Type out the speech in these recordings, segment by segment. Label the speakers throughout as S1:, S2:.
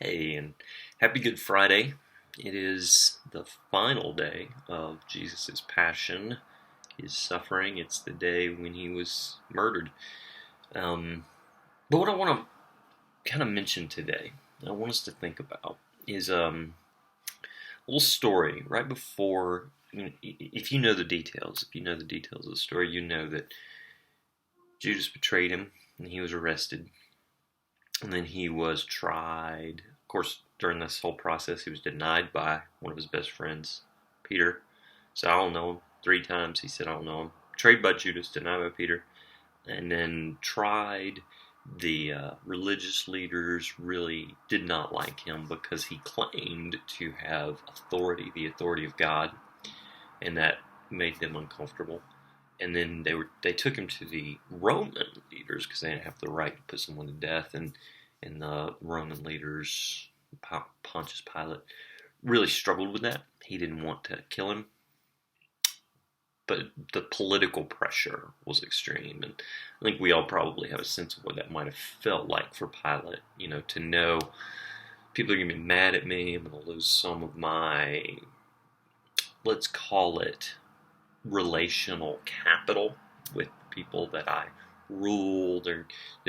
S1: Hey, and happy Good Friday. It is the final day of Jesus' passion, his suffering. It's the day when he was murdered. Um, but what I want to kind of mention today, I want us to think about, is a little story right before. If you know the details, of the story, you know that Judas betrayed him and he was arrested. And then he was tried. Of course, during this whole process, he was denied by one of his best friends, Peter. So I don't know him. 3 times he said, I don't know him. Betrayed by Judas, denied by Peter. And then tried. The religious leaders really did not like him because he claimed to have authority, the authority of God, and that made them uncomfortable. And then they took him to the Roman leaders because they didn't have the right to put someone to death, and the Roman leaders, Pontius Pilate, really struggled with that. He didn't want to kill him, but the political pressure was extreme, and I think we all probably have a sense of what that might have felt like for Pilate. To know people are going to be mad at me, I'm going to lose some of my, let's call it, relational capital with people that I rule. They're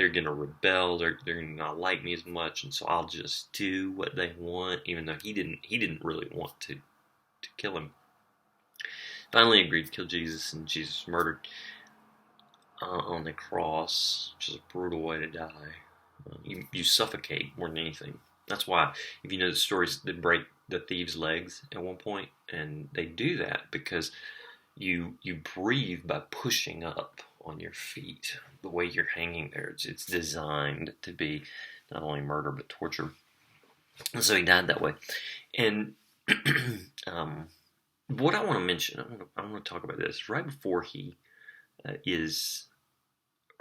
S1: gonna rebel. They're gonna not like me as much, and so I'll just do what they want, even though he didn't really want to kill him. Finally agreed to kill Jesus, and Jesus was murdered on the cross, which is a brutal way to die. You suffocate more than anything. That's why, if you know the stories, they break the thieves' legs at one point, and they do that because you breathe by pushing up on your feet. The way you're hanging there, it's designed to be not only murder but torture. And so he died that way. And what I want to mention, I want to talk about this right before he is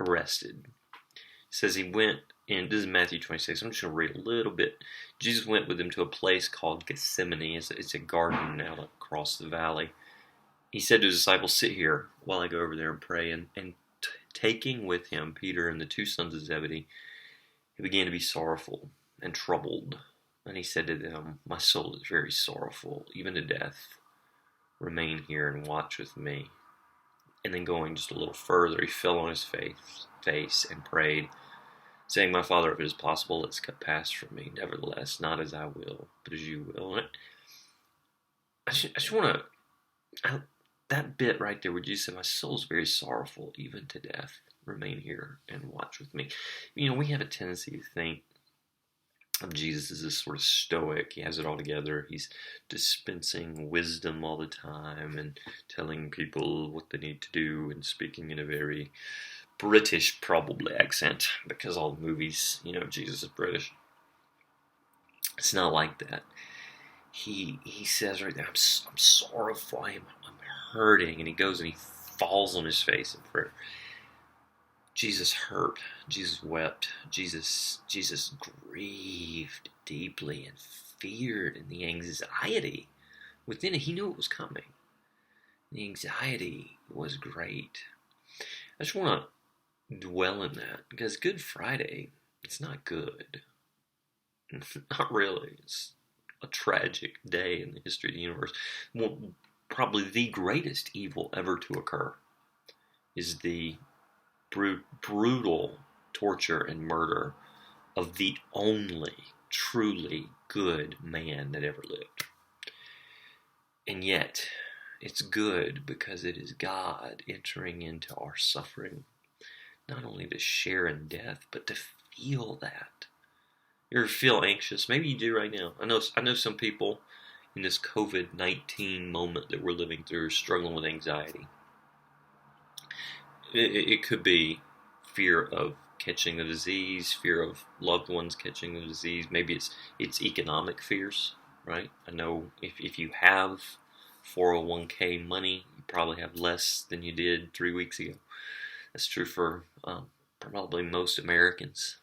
S1: arrested. It says he went, and this is Matthew 26. I'm just going to read a little bit. Jesus went with him to a place called Gethsemane. It's a garden out across the valley. He said to his disciples, sit here while I go over there and pray. And taking with him Peter and the 2 sons of Zebedee, he began to be sorrowful and troubled. And he said to them, my soul is very sorrowful, even to death. Remain here and watch with me. And then going just a little further, he fell on his face and prayed, saying, my Father, if it is possible, let this cup pass from me. Nevertheless, not as I will, but as you will. And I just want to... That bit right there where Jesus said, my soul is very sorrowful, even to death. Remain here and watch with me. We have a tendency to think of Jesus as this sort of stoic. He has it all together. He's dispensing wisdom all the time and telling people what they need to do and speaking in a very British, probably, accent because all the movies, Jesus is British. It's not like that. He says right there, I'm sorrowful, I'm hurting, and he goes and he falls on his face in prayer. Jesus hurt, Jesus wept, Jesus grieved deeply and feared, and the anxiety within it, he knew it was coming. The anxiety was great. I just want to dwell in that because Good Friday, it's not good. Not really. It's a tragic day in the history of the universe. Well, probably the greatest evil ever to occur is the brutal torture and murder of the only truly good man that ever lived. And yet, it's good because it is God entering into our suffering, not only to share in death, but to feel that. You ever feel anxious? Maybe you do right now. I know some people in this COVID-19 moment that we're living through, struggling with anxiety. It could be fear of catching the disease, fear of loved ones catching the disease. Maybe it's economic fears, right? I know if you have 401k money, you probably have less than you did 3 weeks ago. That's true for probably most Americans.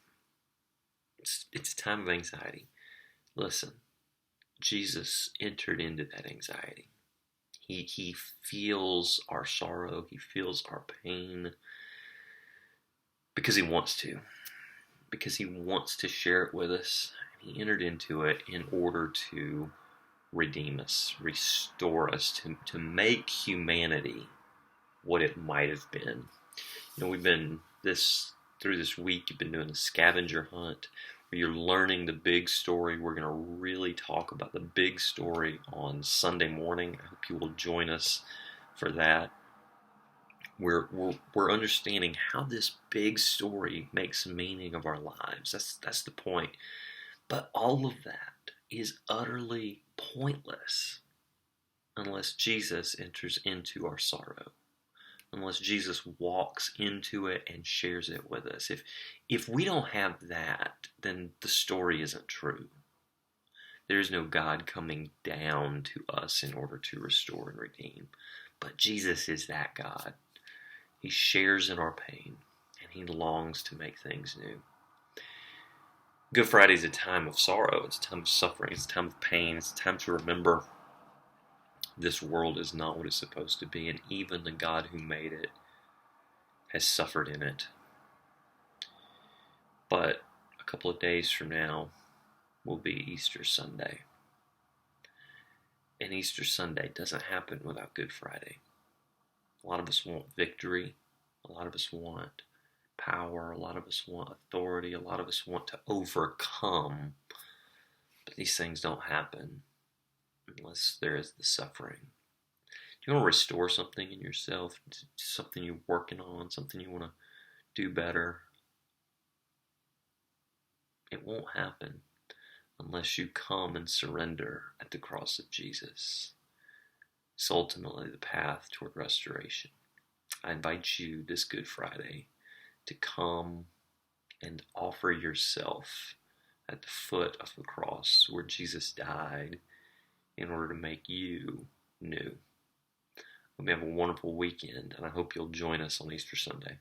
S1: It's a time of anxiety. Listen. Jesus entered into that anxiety. He feels our sorrow. He feels our pain because he wants to. Because he wants to share it with us. He entered into it in order to redeem us, restore us, to make humanity what it might have been. We've been through this week, you've been doing a scavenger hunt where you're learning the big story. We're going to really talk about the big story on Sunday morning. I hope you will join us for that. We're understanding how this big story makes meaning of our lives. That's the point. But all of that is utterly pointless unless Jesus enters into our sorrow, unless Jesus walks into it and shares it with us. If we don't have that, then the story isn't true. There is no God coming down to us in order to restore and redeem. But Jesus is that God. He shares in our pain, and he longs to make things new. Good Friday is a time of sorrow. It's a time of suffering. It's a time of pain. It's a time to remember this world is not what it's supposed to be, and even the God who made it has suffered in it. But a couple of days from now will be Easter Sunday. And Easter Sunday doesn't happen without Good Friday. A lot of us want victory. A lot of us want power. A lot of us want authority. A lot of us want to overcome. But these things don't happen unless there is the suffering. Do you want to restore something in yourself? Something you're working on? Something you want to do better? It won't happen unless you come and surrender at the cross of Jesus. It's ultimately the path toward restoration. I invite you this Good Friday to come and offer yourself at the foot of the cross where Jesus died in order to make you new. Hope you have a wonderful weekend, and I hope you'll join us on Easter Sunday.